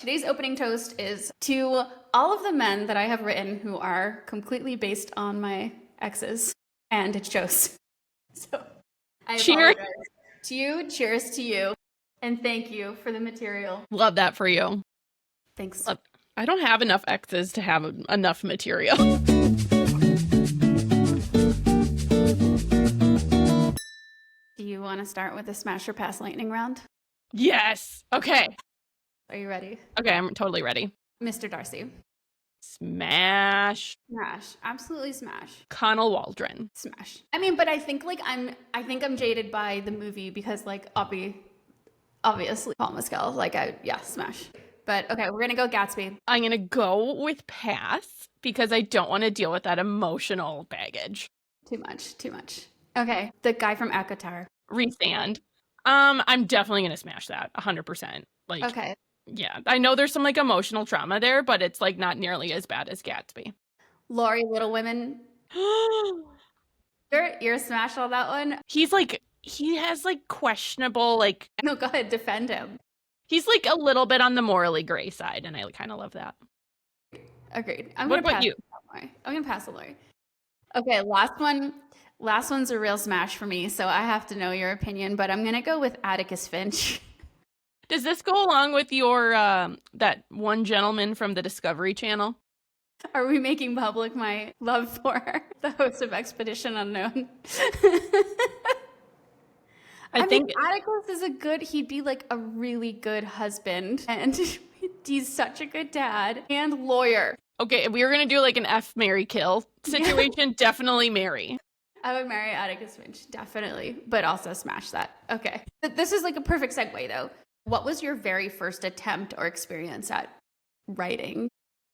Today's opening toast is to all of the men that I have written who are completely based on my exes, and it's toast. So I Cheers. apologize to you. Cheers to you. And thank you for the material. Love that for you. Thanks. I don't have enough exes to have enough material. Do you want to start with the smash or pass lightning round? Yes. Okay. Are you ready? Okay, I'm totally ready. Mr. Darcy. Smash. Smash. Absolutely smash. Connell Waldron. Smash. I mean, but I think I'm jaded by the movie because obviously Paul Mescal. Smash. But okay, we're gonna go Gatsby. I'm gonna go with pass because I don't want to deal with that emotional baggage. Too much. Okay, the guy from Akatar. Resand. I'm definitely gonna smash that 100%. Okay. Yeah, I know there's some emotional trauma there, but it's not nearly as bad as Gatsby. Laurie, Little Women. You're smashed on that one. He has questionable No, go ahead, defend him. He's a little bit on the morally gray side, and I kind of love that. Agreed. What about you? I'm gonna pass on Laurie. Okay, last one. Last one's a real smash for me, so I have to know your opinion, but I'm gonna go with Atticus Finch. Does this go along with your that one gentleman from the Discovery Channel? Are we making public my love for the host of Expedition Unknown? I think Atticus is he'd be a really good husband, and he's such a good dad and lawyer. Okay, if we were gonna do an F, marry, kill situation, definitely marry. I would marry Atticus Finch, definitely, but also smash that. Okay. This is a perfect segue though. What was your very first attempt or experience at writing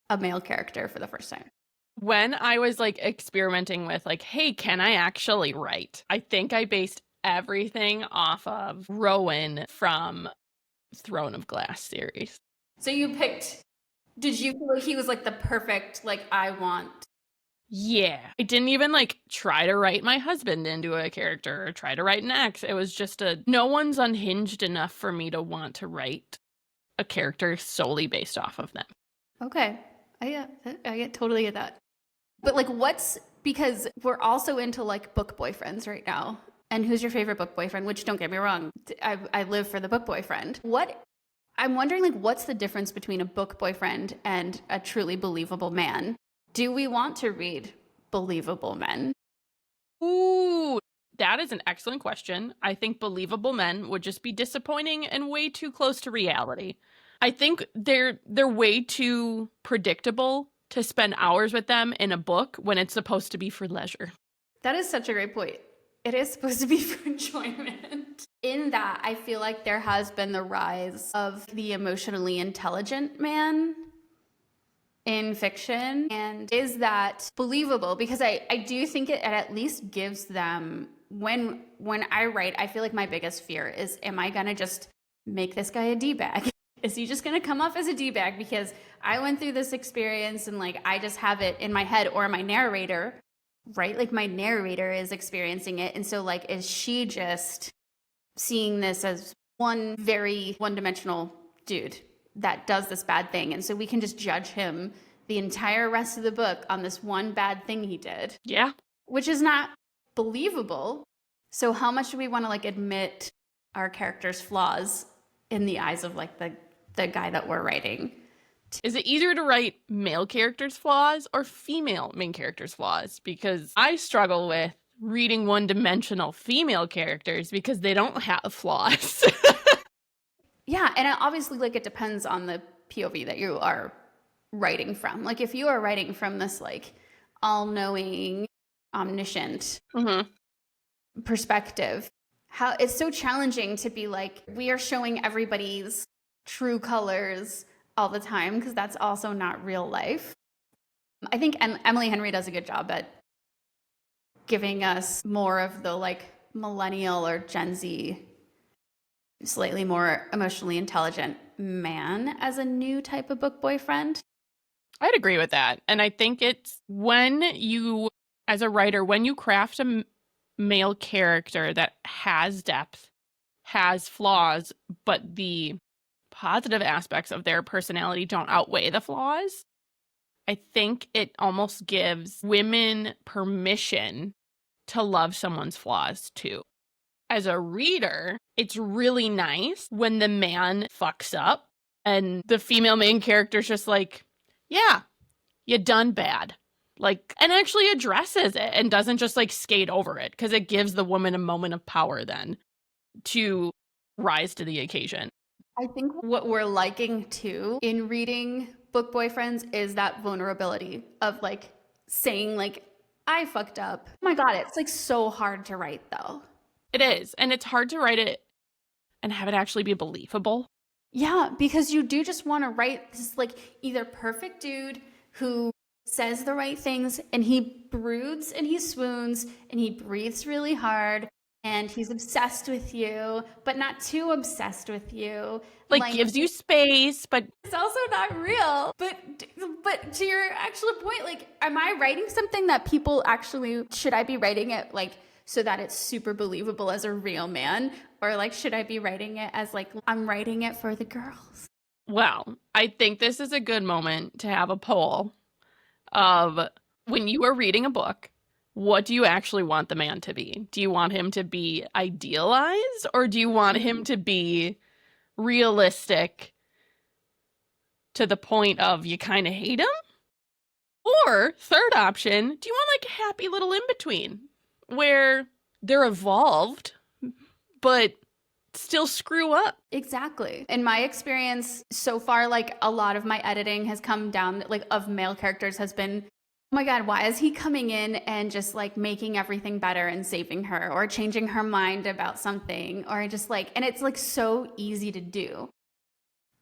a male character for the first time? When I was experimenting with hey, can I actually write? I think I based everything off of Rowan from Throne of Glass series. So you picked, did you feel he was the perfect, I want? Yeah. I didn't even try to write my husband into a character or try to write an ex. It was just no one's unhinged enough for me to want to write a character solely based off of them. Okay. I totally get that. But because we're also into book boyfriends right now. And who's your favorite book boyfriend? Which, don't get me wrong, I live for the book boyfriend. I'm wondering what's the difference between a book boyfriend and a truly believable man? Do we want to read believable men? Ooh, that is an excellent question. I think believable men would just be disappointing and way too close to reality. I think they're way too predictable to spend hours with them in a book when it's supposed to be for leisure. That is such a great point. It is supposed to be for enjoyment. In that, I feel there has been the rise of the emotionally intelligent man in fiction. And is that believable? Because I do think it at least gives them, when I write, I feel my biggest fear is, am I gonna just make this guy a D-bag? Is he just gonna come off as a D-bag because I went through this experience and I just have it in my head, or my narrator, right? My narrator is experiencing it. And so is she just seeing this as one very one-dimensional dude that does this bad thing? And so we can just judge him the entire rest of the book on this one bad thing he did. Yeah. Which is not believable. So how much do we want to admit our character's flaws in the eyes of the guy that we're writing? Is it easier to write male characters' flaws or female main characters' flaws? Because I struggle with reading one-dimensional female characters because they don't have flaws. Yeah, and obviously it depends on the POV that you are writing from. If you are writing from this all-knowing, omniscient perspective, how it's so challenging to be we are showing everybody's true colors all the time, because that's also not real life. I think Emily Henry does a good job at giving us more of the millennial or Gen Z, slightly more emotionally intelligent man as a new type of book boyfriend. I'd agree with that. And I think it's when you, as a writer, when you craft a male character that has depth, has flaws, but the positive aspects of their personality don't outweigh the flaws, I think it almost gives women permission to love someone's flaws too. As a reader, it's really nice when the man fucks up and the female main character's just like, yeah, you done bad. Like, and actually addresses it and doesn't just like skate over it, because it gives the woman a moment of power then to rise to the occasion. I think what we're liking too in reading book boyfriends is that vulnerability of like saying like, I fucked up. Oh my God, it's like so hard to write though. It is. And it's hard to write it and have it actually be believable. Yeah, because you do just want to write this like either perfect dude who says the right things and he broods and he swoons and he breathes really hard and he's obsessed with you, but not too obsessed with you. Like gives you space, but it's also not real. But to your actual point, like, am I writing something that people actually, should I be writing it like so that it's super believable as a real man? Or like, should I be writing it as like, I'm writing it for the girls? Well, I think this is a good moment to have a poll of, when you are reading a book, what do you actually want the man to be? Do you want him to be idealized, or do you want him to be realistic to the point of you kind of hate him? Or third option, do you want like a happy little in-between where they're evolved but still screw up? Exactly. In my experience so far, like a lot of my editing has come down like of male characters has been, oh my God, why is he coming in and just like making everything better and saving her or changing her mind about something, or just like, and it's like so easy to do.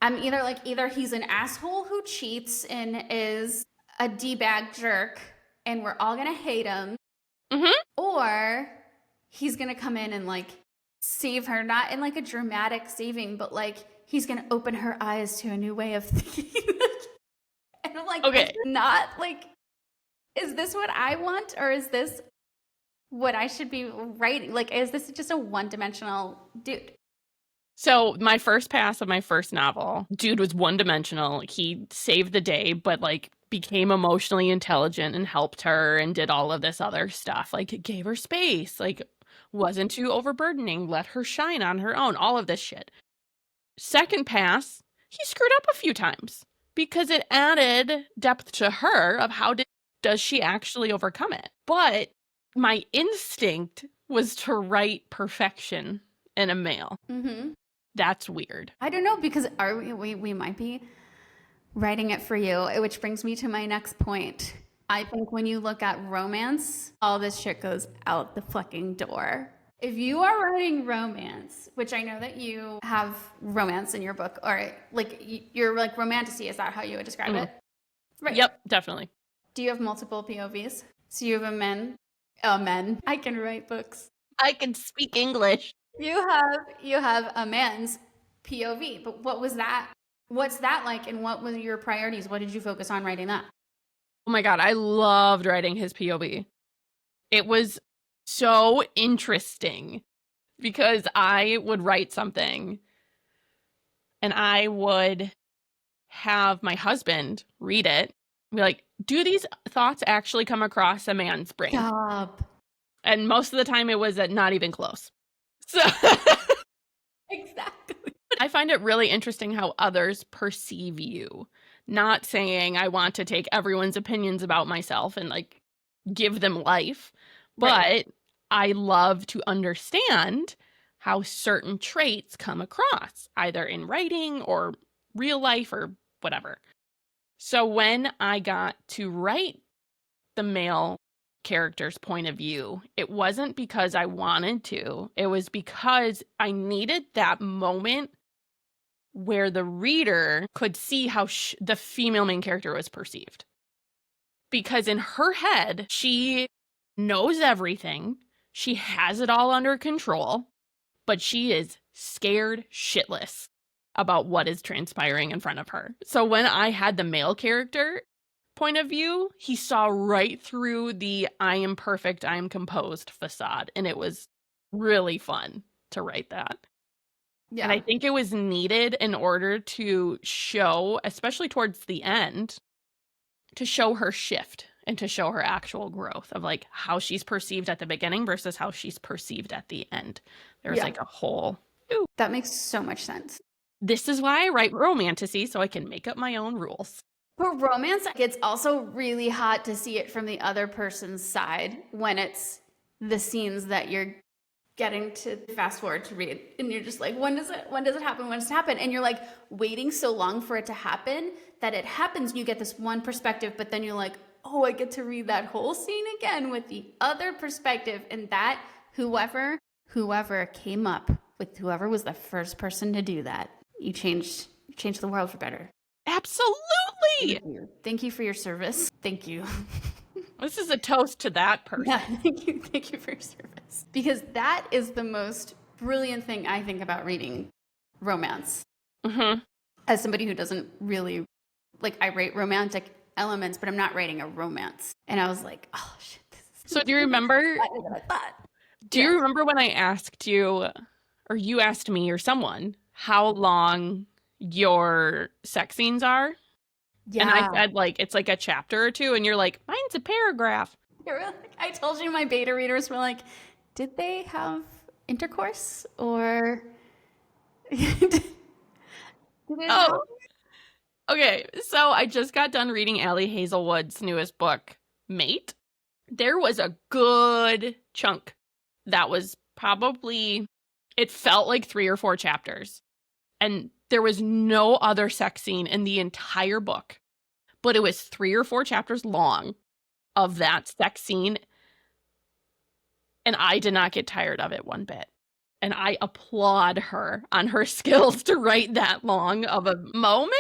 I'm either he's an asshole who cheats and is a D-bag jerk and we're all gonna hate him, or he's gonna come in and like save her, not in like a dramatic saving, but like he's gonna open her eyes to a new way of thinking. And I'm like, okay, not like, is this what I want, or is this what I should be writing? Like, is this just a one-dimensional dude? So my first pass of my first novel, dude was one-dimensional. He saved the day, but like became emotionally intelligent and helped her and did all of this other stuff. Like gave her space, like wasn't too overburdening, let her shine on her own, all of this shit. Second pass, he screwed up a few times because it added depth to her of how does she actually overcome it. But my instinct was to write perfection in a male. That's weird. I don't know, because we might be writing it for you, which brings me to my next point. I think when you look at romance, all this shit goes out the fucking door. If you are writing romance, which I know that you have romance in your book, or like you're like romantasy, is that how you would describe it? Right. Yep, definitely. Do you have multiple POVs? So you have a men. I can write books. I can speak English. You have a man's POV, but what was that? What's that like, and what were your priorities? What did you focus on writing that? Oh my God, I loved writing his POV. It was so interesting because I would write something and I would have my husband read it and be like, do these thoughts actually come across a man's brain? Stop. And most of the time it was not even close. So exactly. I find it really interesting how others perceive you. Not saying I want to take everyone's opinions about myself and like give them life, but I love to understand how certain traits come across, either in writing or real life or whatever. So when I got to write the male character's point of view, it wasn't because I wanted to. It was because I needed that moment where the reader could see how the female main character was perceived. Because in her head, she knows everything. She has it all under control, but she is scared shitless about what is transpiring in front of her. So when I had the male character point of view, he saw right through the I am perfect, I am composed facade. And it was really fun to write that. And I Yeah. think it was needed in order to show, especially towards the end, to show her shift and to show her actual growth of like how she's perceived at the beginning versus how she's perceived at the end. There's Yeah. like a whole, That makes so much sense. this is why I write romantasy, so I can make up my own rules. For romance, it's also really hot to see it from the other person's side when it's the scenes that you're getting to fast forward to read, and you're just like, when does it happen, when does it happen, and you're like waiting so long for it to happen that it happens and you get this one perspective, but then you're like, oh, I get to read that whole scene again with the other perspective. And that whoever came up with, whoever was the first person to do that, you changed the world for better. Absolutely. Thank you for your service. Thank you. This is a toast to that person. Yeah, thank you for your service. Because that is the most brilliant thing I think about reading romance. Mm-hmm. As somebody who doesn't really, like, I write romantic elements, but I'm not writing a romance. And I was like, oh shit. So do you remember? Better than I thought. Do you remember when I asked you, or you asked me, or someone, how long your sex scenes are? Yeah. And I said, like, it's like a chapter or two, and you're like, mine's a paragraph. I told you my beta readers were like, did they have intercourse or did they have? Okay. So I just got done reading Allie Hazelwood's newest book, Mate. There was a good chunk that was probably, it felt like 3 or 4 chapters. And there was no other sex scene in the entire book, but it was 3 or 4 chapters long of that sex scene. And I did not get tired of it one bit. And I applaud her on her skills to write that long of a moment.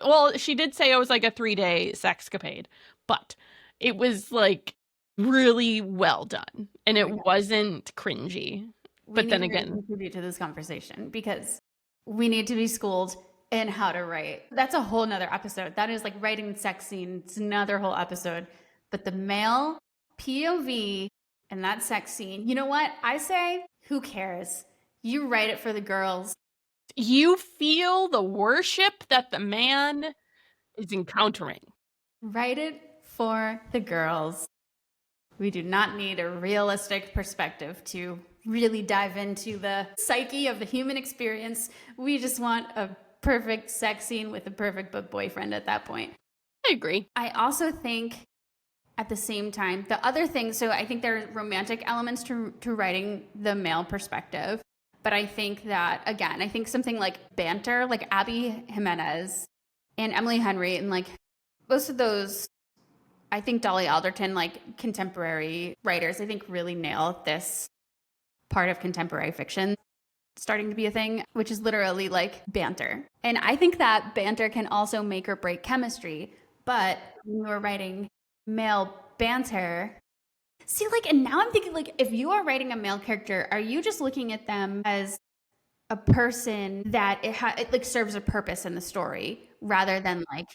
Well, she did say it was like a 3-day sexcapade, but it was like really well done. And it wasn't cringy. But then again, contribute to this conversation because we need to be schooled in how to write. That's a whole nother episode. That is like writing sex scenes, another whole episode. But the male POV and that sex scene, you know what? I say, who cares? You write it for the girls. you feel the worship that the man is encountering. Write it for the girls. We do not need a realistic perspective to really dive into the psyche of the human experience. We just want a perfect sex scene with a perfect boyfriend at that point. I agree. I also think at the same time, the other thing, so I think there are romantic elements to writing the male perspective. But I think that, again, I think something like banter, like Abby Jimenez and Emily Henry, and like most of those, I think Dolly Alderton, like contemporary writers, I think really nail this part of contemporary fiction starting to be a thing, which is literally like banter. And I think that banter can also make or break chemistry. But when you're writing male banter, see, like, and now I'm thinking, like, if you are writing a male character, are you just looking at them as a person that it like serves a purpose in the story rather than like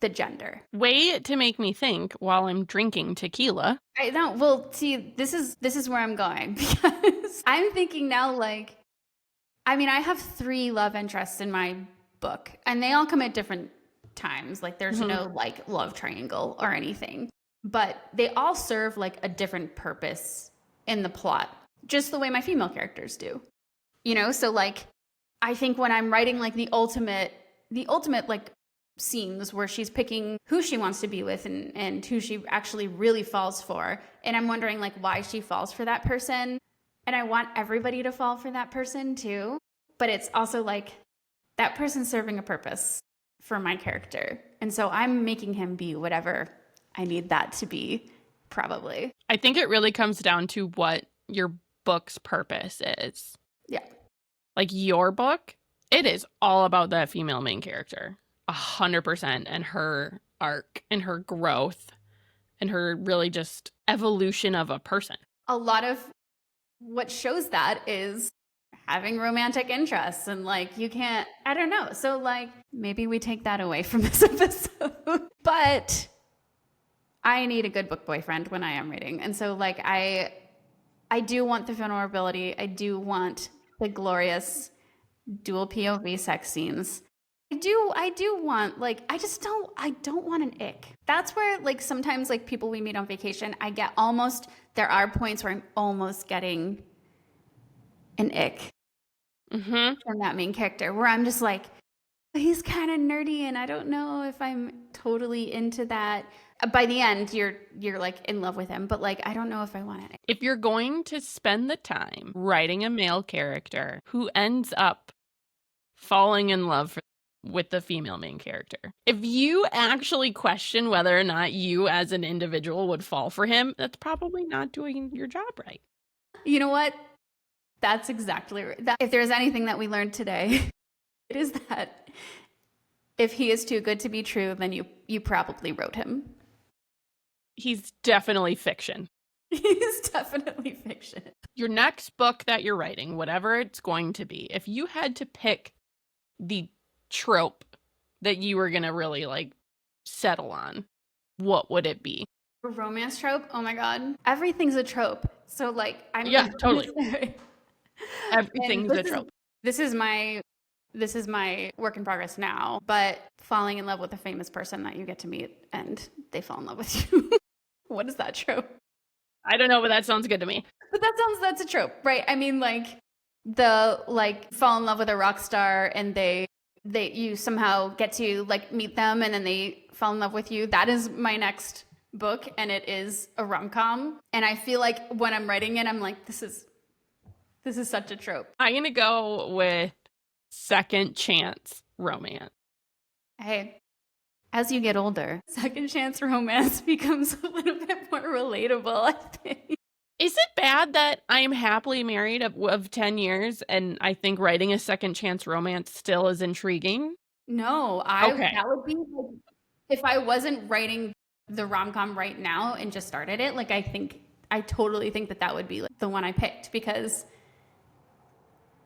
the gender? Way to make me think while I'm drinking tequila. I don't. Well, see, this is where I'm going because I'm thinking now, like, I mean, I have 3 love interests in my book, and they all come at different times. Like, there's no like love triangle or anything, but they all serve like a different purpose in the plot, just the way my female characters do. You know, so like, I think when I'm writing like the ultimate like scenes where she's picking who she wants to be with and who she actually really falls for, and I'm wondering like why she falls for that person, and I want everybody to fall for that person too, but it's also like that person's serving a purpose for my character, and so I'm making him be whatever I need that to be, probably. I think it really comes down to what your book's purpose is. Yeah. Like your book, it is all about that female main character. 100%, and her arc and her growth and her really just evolution of a person. A lot of what shows that is having romantic interests, and like you can't, I don't know. So like maybe we take that away from this episode. But I need a good book boyfriend when I am reading. And so like I do want the vulnerability. I do want the glorious dual POV sex scenes. I do want like I don't want an ick. That's where like sometimes like people we meet on vacation, I get almost there are points where I'm almost getting an ick from that main character where I'm just like he's kind of nerdy and I don't know if I'm totally into that. By the end you're like in love with him, but like I don't know if I want it. If you're going to spend the time writing a male character who ends up falling in love with the female main character, if you actually question whether or not you as an individual would fall for him, that's probably not doing your job right. You know what? That's exactly right. If there's anything that we learned today, it is that if he is too good to be true, then you probably wrote him. He's definitely fiction. He's definitely fiction. Your next book that you're writing, whatever it's going to be, if you had to pick the trope that you were going to really like settle on, what would it be? A romance trope? Oh my God. Everything's a trope. So like Yeah, totally. Everything's a trope. This is my work in progress now, but falling in love with a famous person that you get to meet and they fall in love with you. What is that trope? I don't know, but that sounds good to me. But that's a trope, right? I mean, like the like fall in love with a rock star and you somehow get to like meet them and then they fall in love with you. That is my next book, and it is a rom-com. And I feel like when I'm writing it, I'm like, this is such a trope. I'm gonna go with second chance romance. Hey, as you get older, second chance romance becomes a little bit more relatable, I think. Is it bad that I'm happily married of 10 years and I think writing a second chance romance still is intriguing? No, that would be like, if I wasn't writing the rom-com right now and just started it, like I totally think that would be like the one I picked because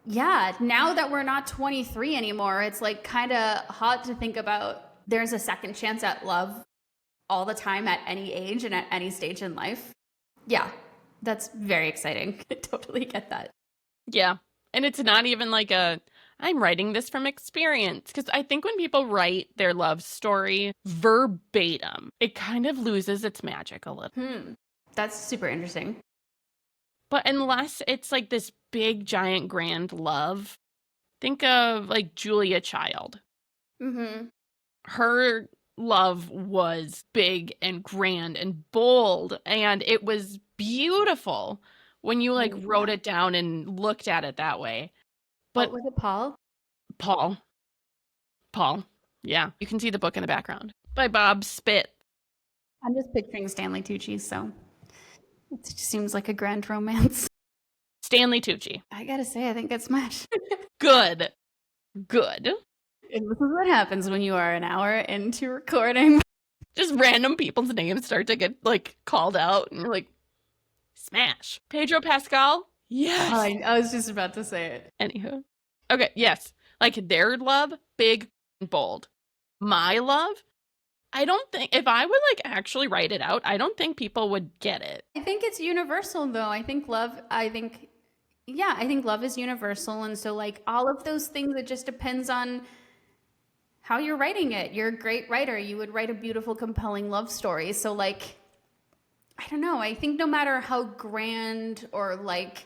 yeah, now that we're not 23 anymore, it's like kind of hot to think about there's a second chance at love all the time at any age and at any stage in life. Yeah, that's very exciting. I totally get that. Yeah. And it's not even like I'm writing this from experience. Because I think when people write their love story verbatim, it kind of loses its magic a little. That's super interesting. But unless it's like this big, giant, grand love, think of like Julia Child. Her love was big and grand and bold, and it was beautiful when you like wrote it down and looked at it that way. But was it Paul? Paul. Yeah, you can see the book in the background by Bob Spitz. I'm just picturing Stanley Tucci, so it just seems like a grand romance. Stanley Tucci. I gotta say, I think it's smash. Good. And this is what happens when you are an hour into recording. Just random people's names start to get like called out and you're like, smash. Pedro Pascal? Yes. I was just about to say it. Anywho. Okay, yes. Like their love, big and bold. My love, I don't think, if I would like actually write it out, I don't think people would get it. I think it's universal though. I think love is universal. And so like all of those things, it just depends on how you're writing it. You're a great writer. You would write a beautiful, compelling love story. So like, I don't know. I think no matter how grand or like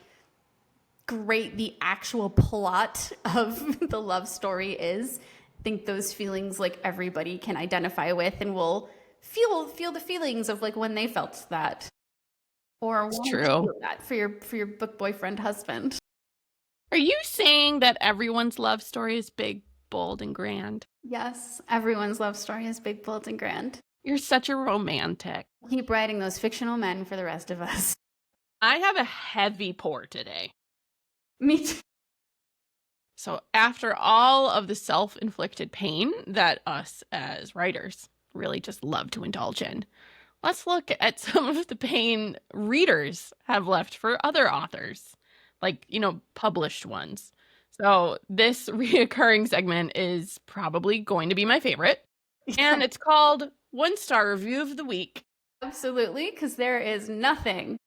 great the actual plot of the love story is, I think those feelings like everybody can identify with and will feel the feelings of like when they felt that. Or it's true. Feel that for your book boyfriend husband. Are you saying that everyone's love story is big, bold, and grand? Yes, everyone's love story is big, bold, and grand. You're such a romantic. Keep writing those fictional men for the rest of us. I have a heavy pour today. Me too. So after all of the self-inflicted pain that us as writers really just love to indulge in, let's look at some of the pain readers have left for other authors, like, published ones. So this reoccurring segment is probably going to be my favorite. And it's called 1-Star Review of the Week. Absolutely, because there is nothing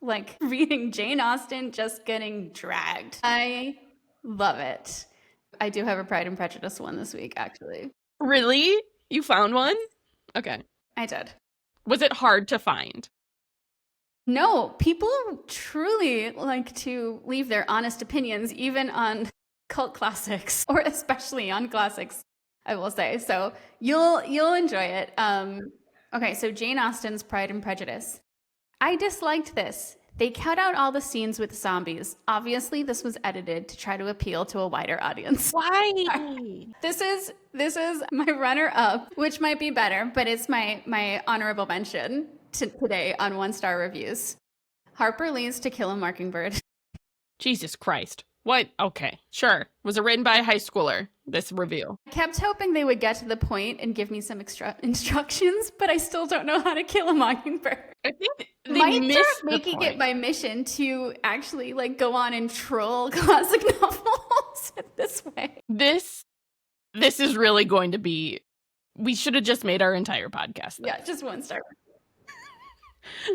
like reading Jane Austen just getting dragged. I love it. I do have a Pride and Prejudice one this week, actually. Really? You found one? Okay. I did. Was it hard to find? No, people truly like to leave their honest opinions, even on cult classics, or especially on classics, I will say. So you'll enjoy it. Okay, so Jane Austen's Pride and Prejudice. I disliked this. They cut out all the scenes with zombies. Obviously, this was edited to try to appeal to a wider audience. Why? This is my runner-up, which might be better, but it's my honorable mention today on 1-star reviews. Harper Lee's To Kill a Mockingbird. Jesus Christ. What? Okay, sure. Was it written by a high schooler, this review? I kept hoping they would get to the point and give me some extra instructions, but I still don't know how to kill a mockingbird. I think they Might missed start the making point. it my mission to actually like go on and troll classic novels this way. This is really going to be. We should have just made our entire podcast. Yeah, just 1-star.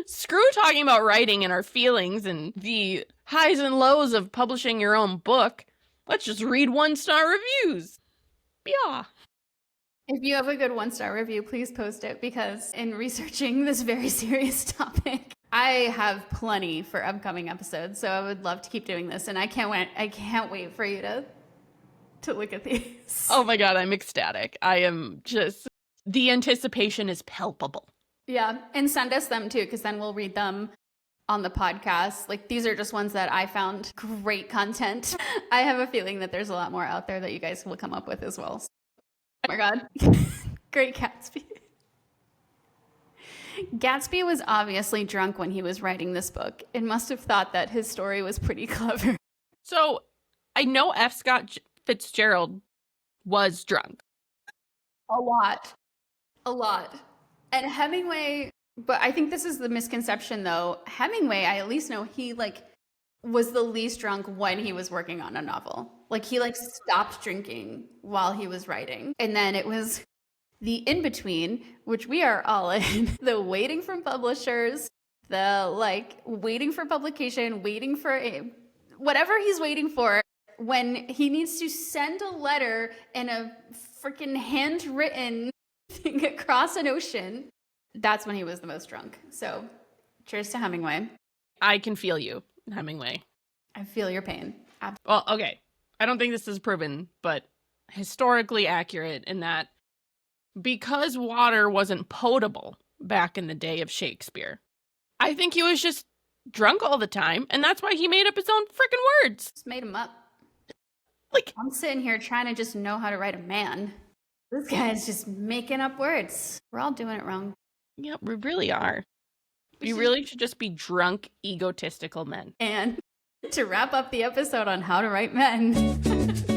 Screw talking about writing and our feelings and the highs and lows of publishing your own book. Let's just read 1-star reviews. Yeah. If you have a good 1-star review, please post it, because in researching this very serious topic, I have plenty for upcoming episodes. So I would love to keep doing this, and I can't wait for you to look at these. Oh my God, I'm ecstatic. I am just, the anticipation is palpable. Yeah, and send us them too, because then we'll read them on the podcast. Like, these are just ones that I found great content. I have a feeling that there's a lot more out there that you guys will come up with as well. Oh my God. Great Gatsby. Gatsby was obviously drunk when he was writing this book and must have thought that his story was pretty clever. So I know F. Scott Fitzgerald was drunk. A lot. And Hemingway, but I think this is the misconception though. Hemingway, I at least know he was the least drunk when he was working on a novel. Like, he stopped drinking while he was writing. And then it was the in-between, which we are all in. The waiting from publishers, the waiting for publication, waiting for whatever he's waiting for. When he needs to send a letter in a freaking handwritten thing across an ocean, that's when he was the most drunk. So cheers to Hemingway. I can feel you, Hemingway. I feel your pain. Well, okay. I don't think this is proven, but historically accurate in that because water wasn't potable back in the day of Shakespeare, I think he was just drunk all the time, and that's why he made up his own freaking words. Just made him up. Like, I'm sitting here trying to just know how to write a man. This guy's just making up words. We're all doing it wrong. yeah, we really are. We really should just be drunk, egotistical men. And to wrap up the episode on how to write men.